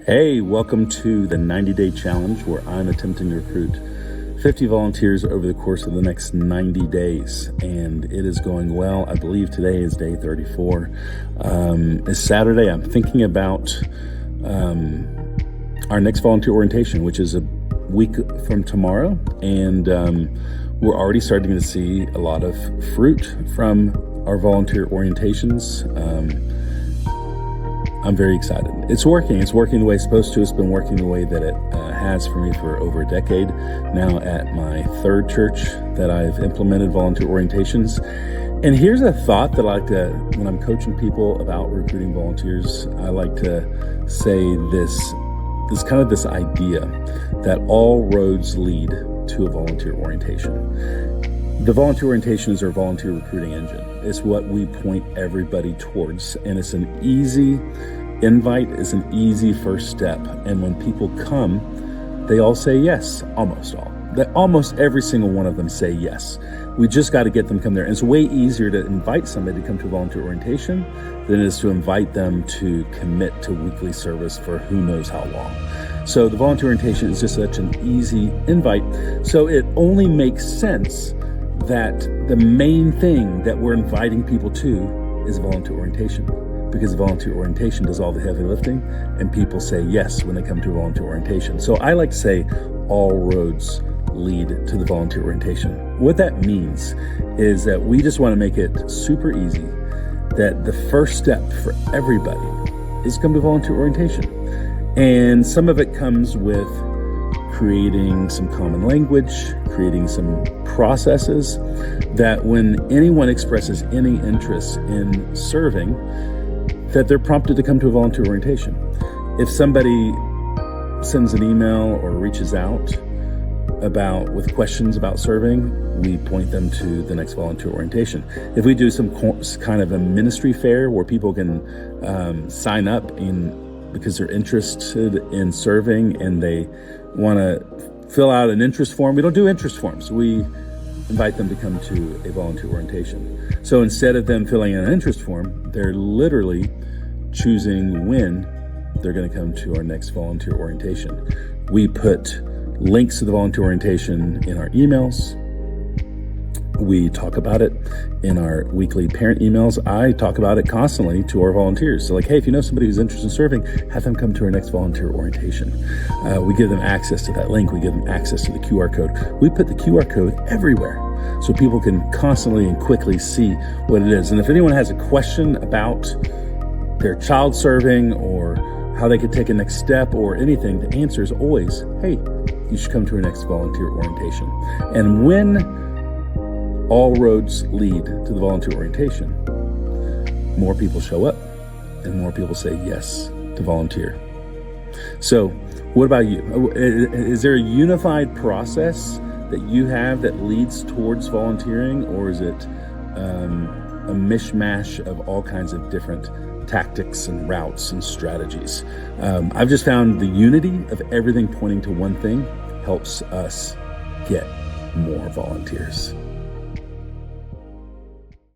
Hey, welcome to the 90-day challenge where I'm attempting to recruit 50 volunteers over the course of the next 90 days. And it is going well. I believe today is day 34. It's Saturday. I'm thinking about our next volunteer orientation, which is a week from tomorrow. And we're already starting to see a lot of fruit from our volunteer orientations. I'm very excited. It's working. It's working the way it's supposed to. It's been working the way that it has for me for over a decade now at my third church that I've implemented volunteer orientations. And here's a thought that I like to, when I'm coaching people about recruiting volunteers, I like to say this idea that all roads lead to a volunteer orientation. The volunteer orientation is our volunteer recruiting engine. It's what we point everybody towards, and it's an easy invite, is an easy first step. And when people come, they all say yes, almost all. Almost every single one of them say yes. We just got to get them to come there. And it's way easier to invite somebody to come to volunteer orientation than it is to invite them to commit to weekly service for who knows how long. So the volunteer orientation is just such an easy invite. So it only makes sense that the main thing that we're inviting people to is volunteer orientation, because volunteer orientation does all the heavy lifting and people say yes when they come to volunteer orientation. So I like to say all roads lead to the volunteer orientation. What that means is that we just want to make it super easy that the first step for everybody is come to volunteer orientation. And some of it comes with creating some common language, creating some processes that when anyone expresses any interest in serving, that they're prompted to come to a volunteer orientation. If somebody sends an email or reaches out with questions about serving, we point them to the next volunteer orientation. If we do some kind of a ministry fair where people can sign up because they're interested in serving and they want to fill out an interest form. We don't do interest forms. We invite them to come to a volunteer orientation. So instead of them filling out an interest form, they're literally choosing when they're going to come to our next volunteer orientation. We put links to the volunteer orientation in our emails. We talk about it in our weekly parent emails. I talk about it constantly to our volunteers. So like, hey, if you know somebody who's interested in serving, have them come to our next volunteer orientation. We give them access to that link. We give them access to the QR code. We put the QR code everywhere so people can constantly and quickly see what it is. And if anyone has a question about their child serving or how they could take a next step or anything, the answer is always, hey, you should come to our next volunteer orientation. And when all roads lead to the volunteer orientation, more people show up and more people say yes to volunteer. So what about you? Is there a unified process that you have that leads towards volunteering, or is it a mishmash of all kinds of different tactics and routes and strategies? I've just found the unity of everything pointing to one thing helps us get more volunteers.